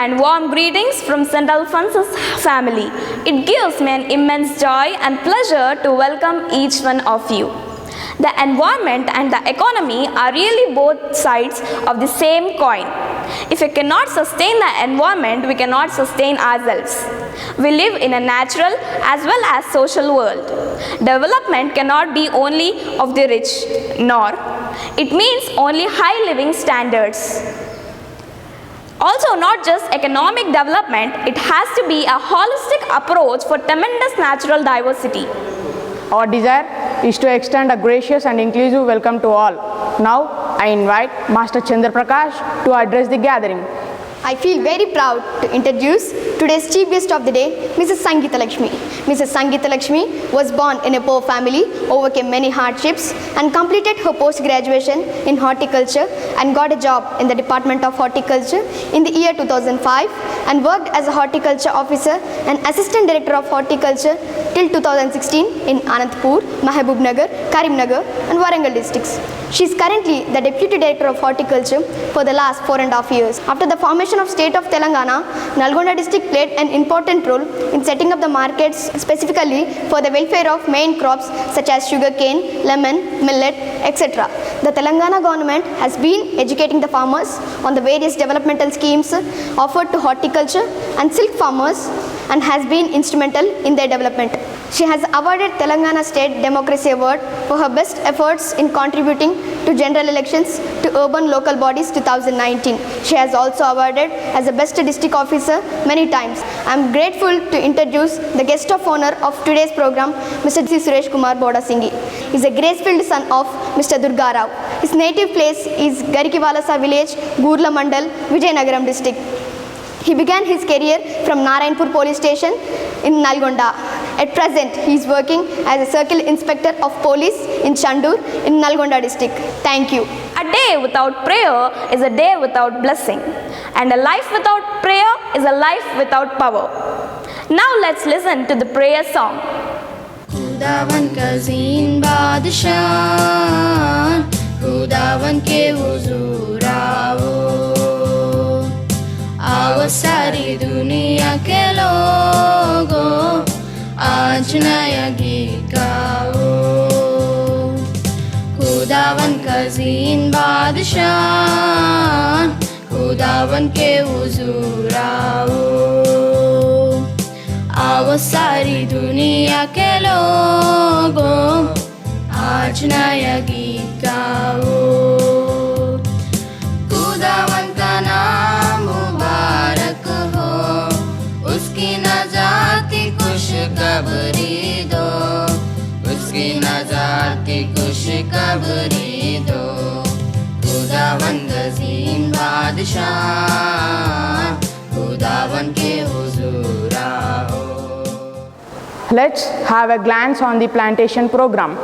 and warm greetings from St. Alphonsus family. It gives me an immense joy and pleasure to welcome each one of you. The environment and the economy are really both sides of the same coin. If we cannot sustain the environment, we cannot sustain ourselves. We live in a natural as well as social world. Development cannot be only of the rich, nor it means only high living standards. Also, not just economic development, it has to be a holistic approach for tremendous natural diversity. Our desire is to extend a gracious and inclusive welcome to all. Now, I invite Master Chandra Prakash to address the gathering. I feel very proud to introduce today's chief guest of the day, Mrs. Sangeeta Lakshmi. Mrs. Sangeeta Lakshmi was born in a poor family, overcame many hardships, and completed her post-graduation in horticulture and got a job in the Department of Horticulture in the year 2005 and worked as a horticulture officer and assistant director of horticulture till 2016 in Anantapur, Mahbubnagar, Karimnagar, and Warangal districts. She is currently the Deputy Director of Horticulture for the last 4.5 years. After the formation of State of Telangana, Nalgonda district played an important role in setting up the markets specifically for the welfare of main crops such as sugarcane, lemon, millet, etc. The Telangana government has been educating the farmers on the various developmental schemes offered to horticulture and silk farmers and has been instrumental in their development. She has awarded Telangana State Democracy Award for her best efforts in contributing to general elections to urban local bodies 2019. She has also awarded as a best district officer many times. I am grateful to introduce the guest of honor of today's program, Mr. C. Suresh Kumar Bodasinghi. He is a grace-filled son of Mr. Durga Rao. His native place is Garikivalasa village, Gurla Mandal, Vijayanagaram district. He began his career from Narayanpur police station in Nalgonda. At present, he is working as a circle inspector of police in Chandur in Nalgonda district. Thank you. A day without prayer is a day without blessing, and a life without prayer is a life without power. Now let's listen to the prayer song. खुदावन का ज़ीन बादशाह, खुदावन के हुज़ूर आओ, आओ सारी दुनिया के लोगों, आज नया गीत गाओ। खुदावन का ज़ीन बादशाह, खुदावन के हुज़ूर आओ, आओ सारी दुनिया के लोगों, आज नया गीत गाओ। खुदावन का नाम मुबारक हो, उसकी नजात की खुशखबरी दो, उसकी नजात की खुशखबरी दो। खुदावन अज़ीम बादशाह, खुदावन के हुज़ूर आओ। Let's have a glance on the plantation program.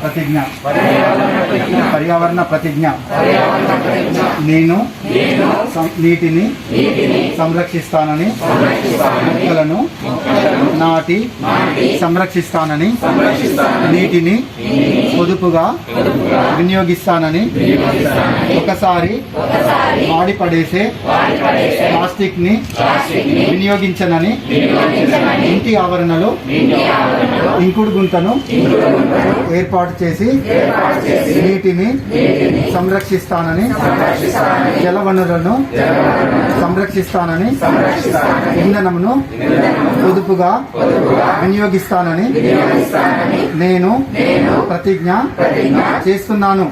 प्रतिज्ञा पर्यावरण प्रतिज्ञा నేను నీటిని సంరక్షిస్తానని మొక్కలను నాటి సంరక్షిస్తానని నీటిని పొదుపుగా వినియోగిస్తానని ఒకసారి వాడిపడేసే ప్లాస్టిక్ని వినియోగించనని ఇంటి ఆవరణలో ఇంకుడు గుంతను ఏర్పాటు చేసి నీటిని సంరక్షిస్తానని జల వనరులను సంరక్షిస్తానని ఇంధనమును పొదుపుగా వినియోగిస్తానని నేను ప్రతిజ్ఞ చేస్తున్నాను.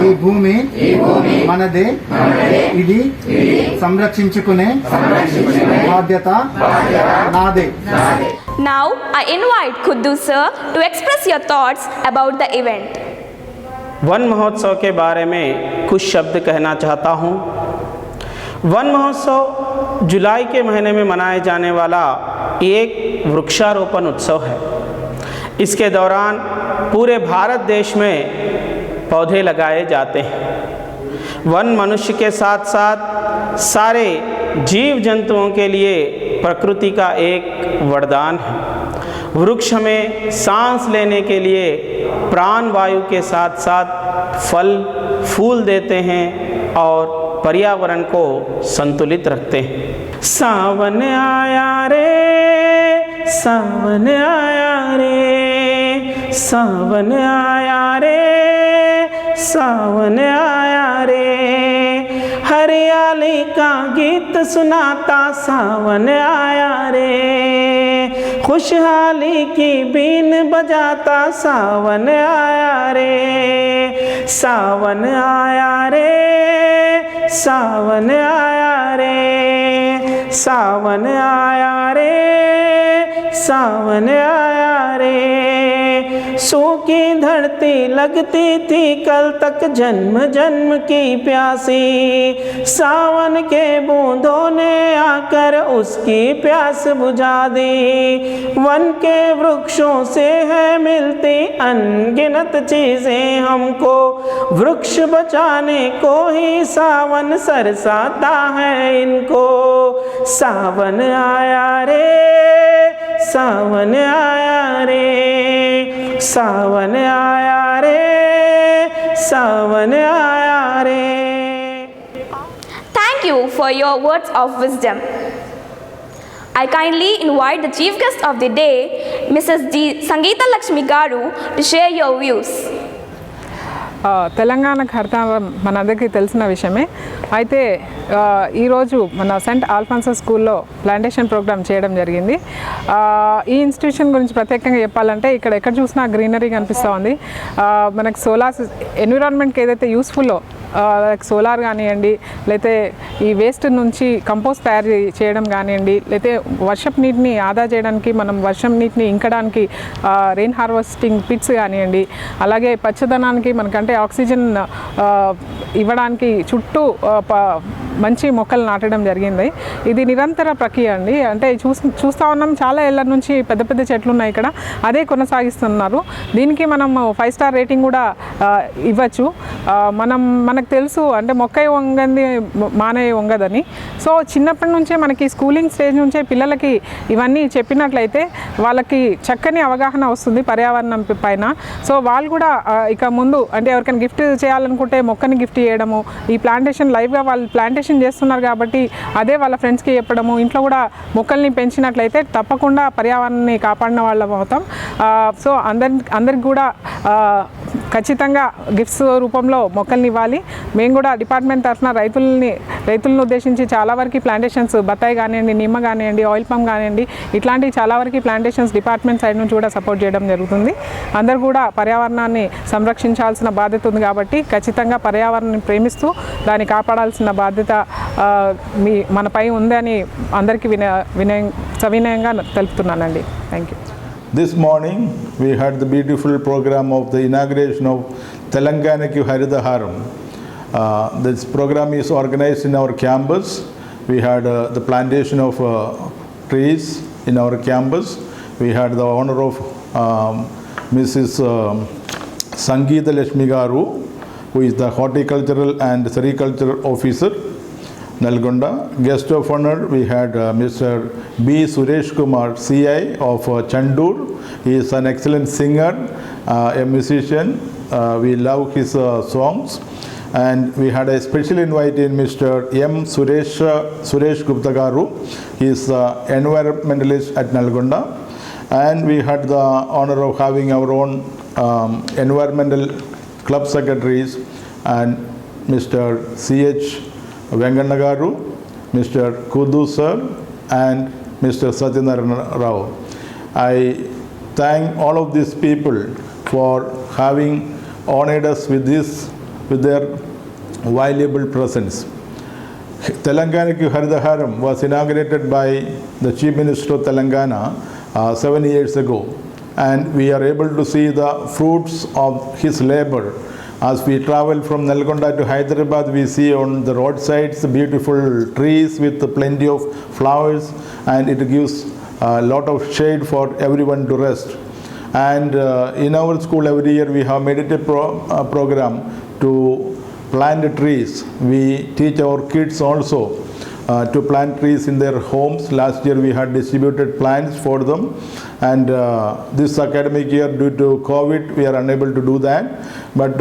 ఈ భూమి మనదే, ఇది సంరక్షించుకునే బాధ్యత నాదే. Now, I invite Khuddu sir to express your thoughts about the event. One महोत्सव के बारे में कुछ शब्द कहना चाहता हूँ। वन महोत्सव जुलाई के महीने में मनाए जाने वाला एक वृक्षारोपण उत्सव है। इसके दौरान पूरे भारत देश में पौधे लगाए जाते हैं। वन मनुष्य के साथ साथ सारे जीव जंतुओं के लिए प्रकृति का एक वरदान है। वृक्ष हमें सांस लेने के लिए प्राण वायु के साथ साथ फल फूल देते हैं और पर्यावरण को संतुलित रखते हैं। सावन आया रे, सावन आया रे, सावन आया रे, सावन आया रे, हरियाली का गीत सुनाता सावन आया रे, खुशहाली की बीन बजाता सावन आया रे, सावन आया रे, सावन आया रे, सावन आया रे, सावन आया रे। सूखी धरती लगती थी कल तक जन्म जन्म की प्यासी, सावन के बूंदों ने आकर उसकी प्यास बुझा दी। वन के वृक्षों से है मिलती अनगिनत चीजें हमको, वृक्ष बचाने को ही सावन सरसाता है इनको। सावन आया रे, सावन आया रे, सावन आया रे, सावन आया रे। Thank you for your words of wisdom. I kindly invite the chief guest of the day, Mrs. Sangeeta Lakshmi Garu, to share your views. Telangana Harithaharam మనందరికీ తెలిసిన విషయమే. అయితే ఈరోజు మన సెంట్ ఆల్ఫాన్సస్ స్కూల్లో ప్లాంటేషన్ ప్రోగ్రామ్ చేయడం జరిగింది. ఈ ఇన్స్టిట్యూషన్ గురించి ప్రత్యేకంగా చెప్పాలంటే ఇక్కడ ఎక్కడ చూసినా గ్రీనరీ కనిపిస్తూ ఉంది. మనకు సోలార్ ఎన్విరాన్మెంట్కి ఏదైతే యూస్ఫుల్లో లైక్ సోలార్ కానివ్వండి, లేకపోతే ఈ వేస్ట్ నుంచి కంపోస్ట్ తయారు చేయడం కానివ్వండి, లేకపోతే వర్షపు నీటిని ఆదా చేయడానికి మనం వర్షం నీటిని ఇంకడానికి రెయిన్ హార్వెస్టింగ్ పిట్స్ కానివ్వండి, అలాగే పచ్చదనానికి మనకంటే ఆక్సిజన్ ఇవ్వడానికి చుట్టూ మంచి మొక్కలు నాటడం జరిగింది. ఇది నిరంతర ప్రక్రియ అండి. అంటే చూస్తూ ఉన్నాం చాలా ఏళ్ళ నుంచి పెద్ద పెద్ద చెట్లు ఉన్నాయి ఇక్కడ, అదే కొనసాగిస్తున్నారు. దీనికి మనం 5 స్టార్ రేటింగ్ కూడా ఇవ్వచ్చు. మనకు తెలుసు అంటే మొక్కై వంగంది మానే వంగదని. సో చిన్నప్పటి నుంచే మనకి స్కూలింగ్ స్టేజ్ నుంచే పిల్లలకి ఇవన్నీ చెప్పినట్లయితే వాళ్ళకి చక్కని అవగాహన వస్తుంది పర్యావరణం పైన. సో వాళ్ళు కూడా ఇక ముందు అంటే ఎవరికైనా గిఫ్ట్ చేయాలనుకుంటే మొక్కని గిఫ్ట్ చేయడము, ఈ ప్లాంటేషన్ లైవ్గా వాళ్ళు ప్లాంటేషన్ చేస్తున్నారు కాబట్టి అదే వాళ్ళ ఫ్రెండ్స్కి చెప్పడము, ఇంట్లో కూడా మొక్కల్ని పెంచినట్లయితే తప్పకుండా పర్యావరణాన్ని కాపాడిన వాళ్ళం అవుతాం. సో అందరికి కూడా ఖచ్చితంగా గిఫ్ట్స్ రూపంలో మొక్కల్ని ఇవ్వాలి. మేము కూడా డిపార్ట్మెంట్ తరఫున రైతులను ఉద్దేశించి చాలా వరకు ప్లాంటేషన్స్ బత్తాయి కానివ్వండి, నిమ్మ కానివ్వండి, ఆయిల్ పామ్ కానివ్వండి, ఇట్లాంటివి చాలా వరకు ప్లాంటేషన్స్ డిపార్ట్మెంట్ సైడ్ నుంచి కూడా సపోర్ట్ చేయడం జరుగుతుంది. అందరూ కూడా పర్యావరణాన్ని సంరక్షించాల్సిన బాధ్యత ఉంది కాబట్టి ఖచ్చితంగా పర్యావరణాన్ని ప్రేమిస్తూ దాన్ని కాపాడాల్సిన బాధ్యత మనపై ఉందని అందరికీ సవినయంగా తెలుపుతున్నానండి. Thank you. This morning we had the beautiful program of the inauguration of Telanganaki Harithaharam. This program is organized in our campus. We had the plantation of trees in our campus. We had the honor of Mrs. Sangeeta Lakshmi Garu who is the horticultural and sericulture officer, Nalgonda. Guest of honor, we had Mr. B. Suresh Kumar, CI of Chandur. He is an excellent singer, a musician. We love his songs. And we had a special invite in Mr. M. Suresh Gupta Garu. He is environmentalist at Nalgonda. And we had the honor of having our own environmental club secretaries and Mr. C.H. Venganagaru, Mr. Kudu sir, and Mr. Satyanarayana Rao. I thank all of these people for having honored us with their valuable presence. Telangana Ki Haridaharam was inaugurated by the Chief Minister of Telangana 7 years ago, and we are able to see the fruits of his labor. As we travel from Nalgonda to Hyderabad, we see on the roadsides beautiful trees with plenty of flowers, and it gives a lot of shade for everyone to rest. And in our school every year we have made it a program to plant trees. We teach our kids also to plant trees in their homes. Last year we had distributed plants for them, and this academic year due to COVID we are unable to do that, but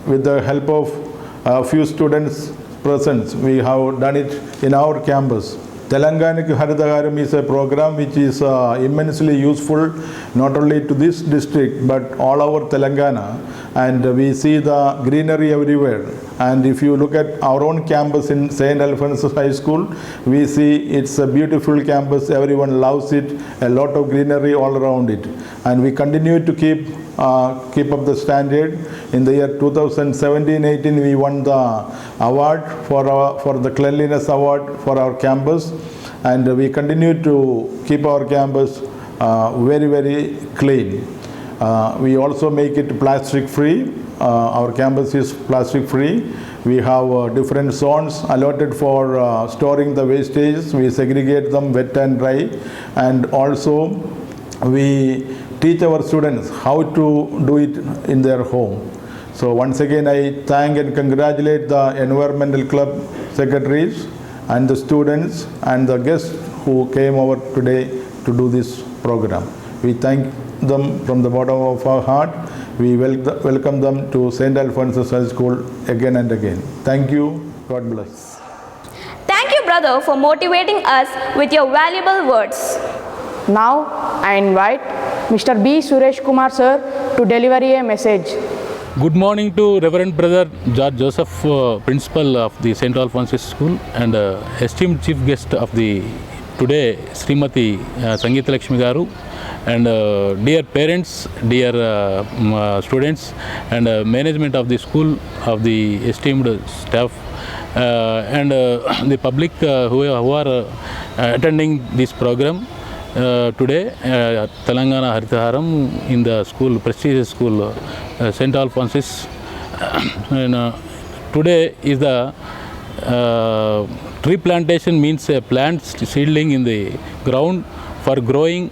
with the help of a few students present, we have done it in our campus. Telangana Ki Haridaharam is a program which is immensely useful not only to this district but all over Telangana, and we see the greenery everywhere. And if you look at our own campus in St. Alphonsus High School, we see it's a beautiful campus, everyone loves it, a lot of greenery all around it. And we continue to keep up the standard. In the year 2017-18 we won the award for the cleanliness award for our campus, and we continue to keep our campus very, very clean. We also make it plastic free. Our campus is plastic free. We have different zones allotted for storing the wastages. We segregate them wet and dry, and also we teach our students how to do it in their home. So once again I thank and congratulate the environmental club secretaries and the students and the guests who came over today to do this program. We thank them from the bottom of our heart. We welcome them to St. Alphonsus High School again and again. Thank you. God bless. Thank you, brother, for motivating us with your valuable words. Now I invite Mr. B. Suresh Kumar sir to deliver a message. Good morning to Reverend Brother George Joseph, Principal of the St. Alphonsus School, and esteemed Chief Guest of the today, Srimati Sangeeta Lakshmi Garu, and dear parents, dear students, and management of the school, of the esteemed staff, and the public who are attending this program today, Telangana Haridaharam in the school, prestigious school, St. Alphonsus. And today is the tree plantation, means a plant seedling in the ground for growing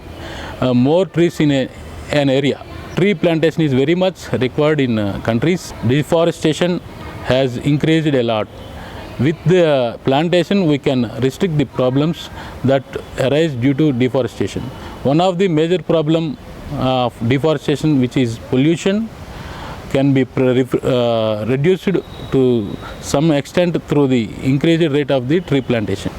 more trees in an area. Tree plantation is very much required in countries. Deforestation has increased a lot. With the plantation, we can restrict the problems that arise due to deforestation. One of the major problem of deforestation, which is pollution, can be reduced to some extent through the increased rate of the tree plantation.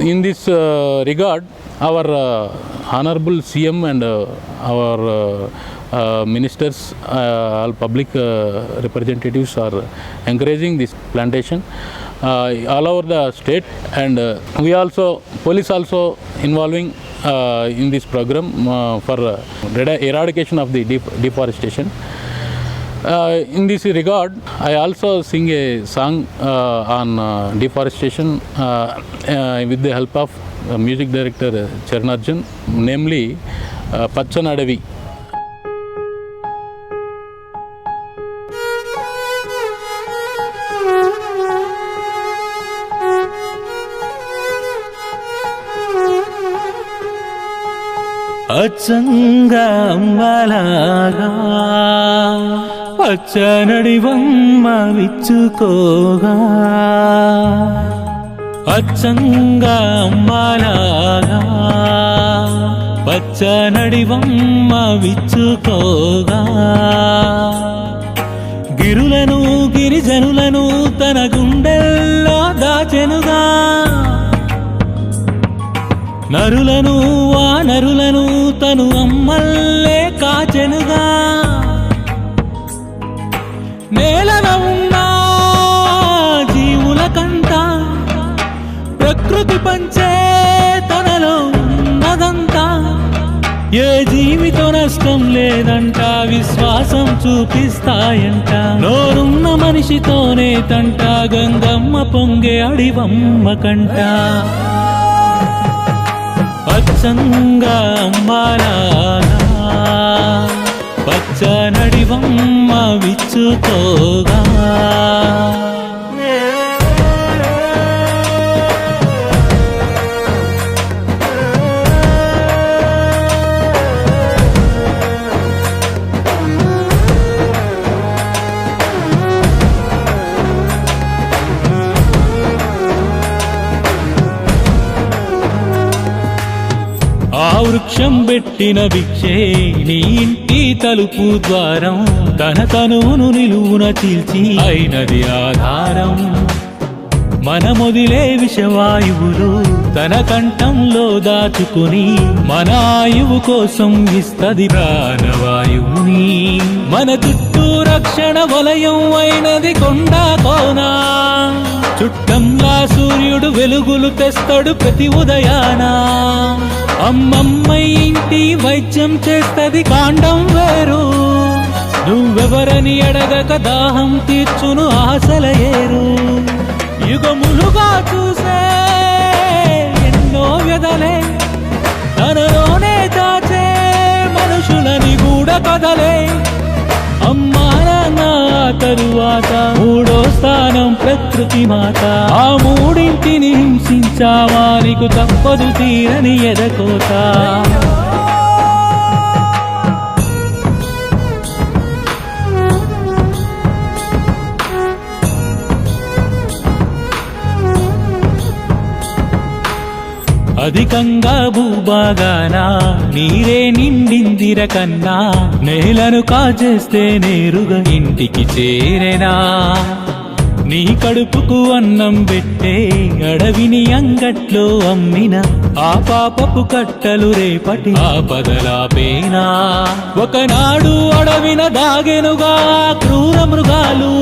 In this regard, our Honorable CM and our ministers, all public representatives are encouraging this plantation all over the state, and we also, police also involving in this program for eradication of the deforestation. In this regard, I also sing a song on deforestation with the help of music director Chernarjun, namely Pachanadavi. అచ్చంగా అమ్మలాగా పచ్చనడివమ్మ విచ్చుకోగా అచ్చంగా అమ్మలాగా పచ్చనడివమ్మ విచ్చుకోగా గిరులను గిరిజనులను తన గుండెల్లో దాచెనుగా నరులను వానరులను తను అమ్మల్లే కాచెనుగా నేలన ఉన్న జీవులకంట ప్రకృతి పంచే తనలో ఉన్నదంతా ఏ జీవితో నష్టం లేదంట విశ్వాసం చూపిస్తాయంట నోరున్న మనిషితోనే తంట గంగమ్మ పొంగే అడివమ్మ కంట పచ్చంగా అమ్మలాగా పచ్చనడివమ్మ విచ్చుకోగా ఆ వృక్షం పెట్టిన భిక్షే నీ ఇంటి తలుపు ద్వారం తన తనువును నిలువున చీల్చి అయినది ఆధారం మనమొదిలే విషవాయువులు తన కంఠంలో దాచుకుని మన ఆయువు కోసం ఇస్తది ప్రాణవాయువుని మన చుట్టూ రక్షణ వలయం అయినది కొండ కోనా చుట్టంలా సూర్యుడు వెలుగులు తెస్తాడు ప్రతి ఉదయాన అమ్మమ్మ ఇంటి వైద్యం చేస్తది కాండం వేరు నువ్వెవరని అడగక దాహం తీర్చును ఆశల ఏరు యుగములుగా చూసే ఎన్నో వ్యధలే తనలోనే దాచే మనుషులని కూడా కదలే అమ్మా నాన్న తరువాత మూడో స్థానం ప్రకృతి మాత ఆ మూడింటిని హింసించావా నీకు తప్పదు తీరని ఎదకోత అధికంగా భూభాగాన నీరే నిండిందిర కన్నా నేలను కాజేస్తే నేరుగా ఇంటికి చేరేనా నీ కడుపుకు అన్నం పెట్టే అడవిని అంగట్లో అమ్మిన ఆ పాపపు కట్టలు రేపటి ఆపదలాపేనా ఒకనాడు అడవిన దాగెనుగా క్రూర మృగాలు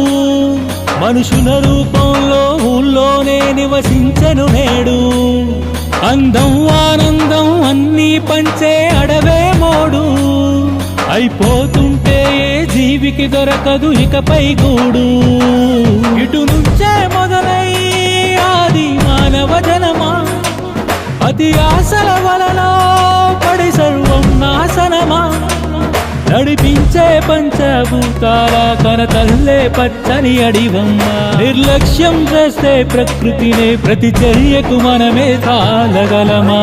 మనుషుల రూపంలో ఊళ్ళోనే నివసించెను నేడు అందం ఆనందం అన్నీ పంచే అడవే మోడు అయిపోతుంటే ఏ జీవికి దొరకదు ఇకపై గూడు ఇటు నుంచే మొదలై ఆది మానవ జనమా అతి ఆశల వలలో పడి సర్వం నాశనమా నడిపించే పంచభూతాల కన తల్లే పచ్చని అడివమ్మ నిర్లక్ష్యం చేస్తే ప్రకృతినే ప్రతి చర్యకు మనమే తాళగలమా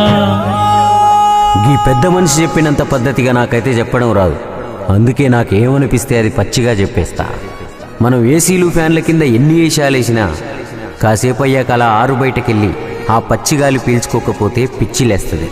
ఈ పెద్ద మనిషి చెప్పినంత పద్ధతిగా నాకైతే చెప్పడం రాదు అందుకే నాకేమనిపిస్తే అది పచ్చిగా చెప్పేస్తా మనం ఏసీలు ఫ్యాన్ల కింద ఎన్ని వేషాలేసినా కాసేపు అయ్యాక అలా ఆరు బయటకెళ్ళి ఆ పచ్చిగాలి పీల్చుకోకపోతే పిచ్చిలేస్తుంది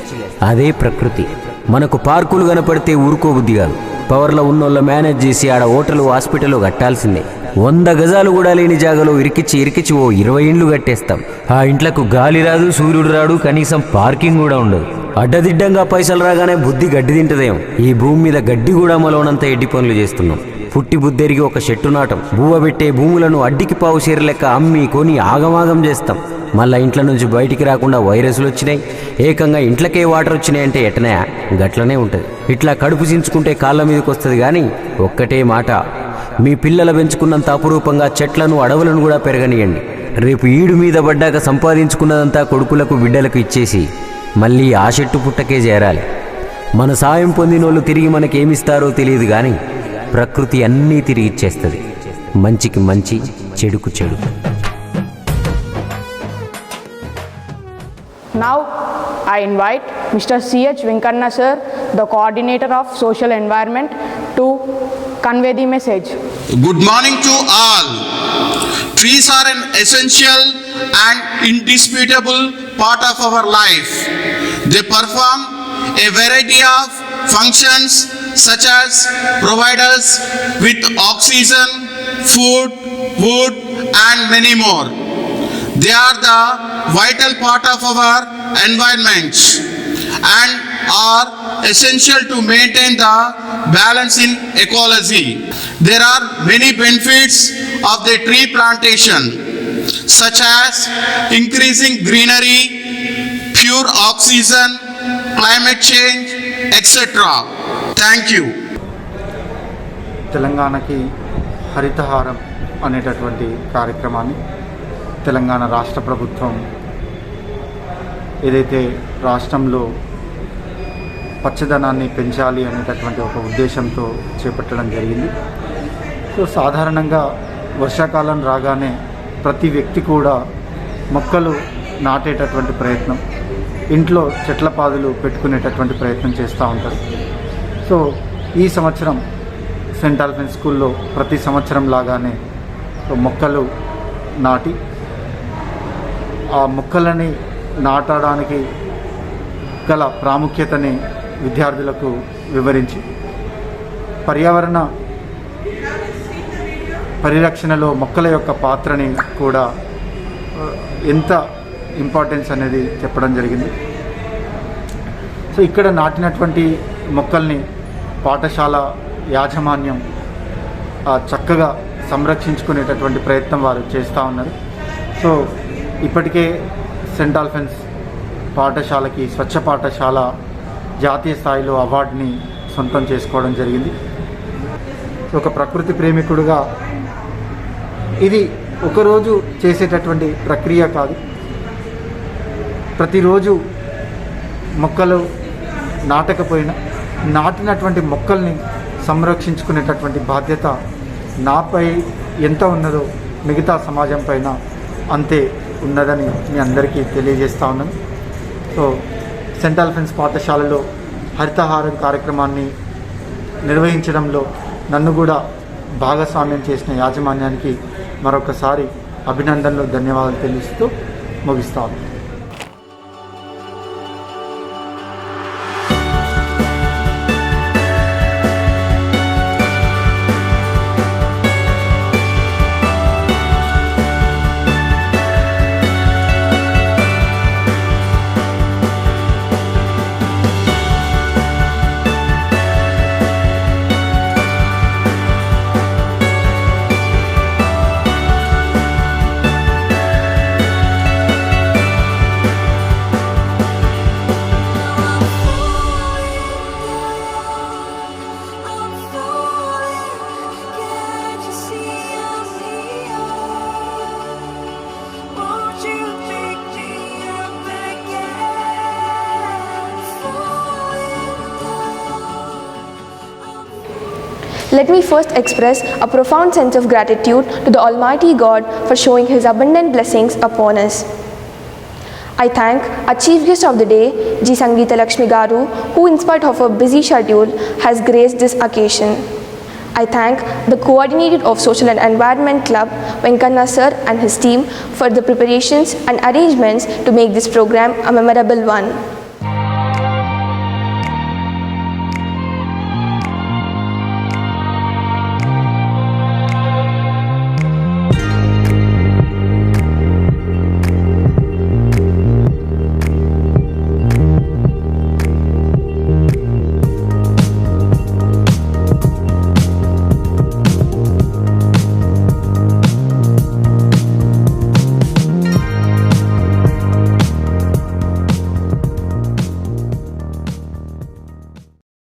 అదే ప్రకృతి మనకు పార్కులు కనపడితే ఊరుకోబుద్ది కాదు పవర్లో ఉన్నోళ్ళ మేనేజ్ చేసి ఆడ హోటలు హాస్పిటల్ కట్టాల్సిందే 100 గజాలు కూడా లేని జాగాలో ఇరికిచ్చి ఓ 20 ఇండ్లు కట్టేస్తాం ఆ ఇంట్లకు గాలి రాదు సూర్యుడు రాడు కనీసం పార్కింగ్ కూడా ఉండదు అడ్డదిడ్డంగా పైసలు రాగానే బుద్ధి గడ్డి తింటదేం ఈ భూమి మీద గడ్డి కూడా మలోనంత ఎడ్డి పనులు చేస్తున్నాం పుట్టి బుద్ధెరిగి ఒక చెట్టు నాటం బువ్వ పెట్టే భూములను అడ్డికి పావు చీర లెక్క అమ్మి కొని ఆగమాగం చేస్తాం మళ్ళా ఇంట్లో నుంచి బయటికి రాకుండా వైరస్లు వచ్చినాయి ఏకంగా ఇంట్లకే వాటర్ వచ్చినాయంటే ఎటనే గట్లనే ఉంటుంది ఇట్లా కడుపు చించుకుంటే కాళ్ళ మీదకి వస్తుంది కానీ ఒక్కటే మాట మీ పిల్లలు పెంచుకున్నంత అపురూపంగా చెట్లను అడవులను కూడా పెరగనియండి రేపు ఈడు మీద పడ్డాక సంపాదించుకున్నదంతా కొడుకులకు బిడ్డలకు ఇచ్చేసి మళ్ళీ ఆ చెట్టు పుట్టకే చేరాలి మన సాయం పొందినోళ్ళు తిరిగి మనకేమిస్తారో తెలియదు కానీ ప్రకృతి అన్నీ తిరిగి ఇచ్చేస్తుంది మంచికి మంచి చెడుకు చెడు Now, I invite Mr. C.H. Venkanna sir, the coordinator of social environment, to convey the message. Good morning to all. Trees are an essential and indisputable part of our life. They perform a variety of functions such as provide us with oxygen, food, wood and many more. They are the vital part of our environment and are essential to maintain the balance in ecology. There are many benefits of the tree plantation, such as increasing greenery, pure oxygen, climate change, etc. Thank you. తెలంగాణకి హరితహారం అనేటటువంటి కార్యక్రమాన్ని తెలంగాణ రాష్ట్ర ప్రభుత్వం ఏదైతే రాష్ట్రంలో పచ్చదనాన్ని పెంచాలి అనేటటువంటి ఒక ఉద్దేశంతో చేపట్టడం జరిగింది. సో సాధారణంగా వర్షాకాలం రాగానే ప్రతి వ్యక్తి కూడా మొక్కలు నాటేటటువంటి ప్రయత్నం, ఇంట్లో చెట్ల పాదులు పెట్టుకునేటటువంటి ప్రయత్నం చేస్తూ ఉంటారు. సో ఈ సంవత్సరం సెయింట్ ఆల్ఫెన్స్ స్కూల్లో ప్రతి సంవత్సరం లాగానే మొక్కలు నాటి ఆ మొక్కలని నాటడానికి గల ప్రాముఖ్యతని విద్యార్థులకు వివరించి పర్యావరణ పరిరక్షణలో మొక్కల యొక్క పాత్రని కూడా ఎంత ఇంపార్టెన్స్ అనేది చెప్పడం జరిగింది. సో ఇక్కడ నాటినటువంటి మొక్కల్ని పాఠశాల యాజమాన్యం చక్కగా సంరక్షించుకునేటటువంటి ప్రయత్నం వారు చేస్తూ ఉన్నారు. సో ఇప్పటికే సెయింట్ ఆల్ఫెన్స్ పాఠశాలకి స్వచ్ఛ పాఠశాల జాతీయ స్థాయిలో అవార్డుని సొంతం చేసుకోవడం జరిగింది. ఒక ప్రకృతి ప్రేమికుడుగా ఇది ఒకరోజు చేసేటటువంటి ప్రక్రియ కాదు. ప్రతిరోజు మొక్కలు నాటకపోయినా నాటినటువంటి మొక్కల్ని సంరక్షించుకునేటటువంటి బాధ్యత నాపై ఎంత ఉన్నదో మిగతా సమాజం పైన అంతే ఉన్నదని మీ అందరికీ తెలియజేస్తూ ఉన్నాను. సో సెయింట్ ఆల్ఫెన్స్ పాఠశాలలో హరితహారం కార్యక్రమాన్ని నిర్వహించడంలో నన్ను కూడా భాగస్వామ్యం చేసిన యాజమాన్యానికి మరొకసారి అభినందనలు, ధన్యవాదాలు తెలుస్తూ ముగిస్తాను. Let me first express a profound sense of gratitude to the Almighty God for showing His abundant blessings upon us. I thank our Chief Guest of the Day, G. Sangeeta Lakshmi Garu, who in spite of her busy schedule has graced this occasion. I thank the Coordinator of Social and Environment Club, Venkanna Sir and his team for the preparations and arrangements to make this program a memorable one.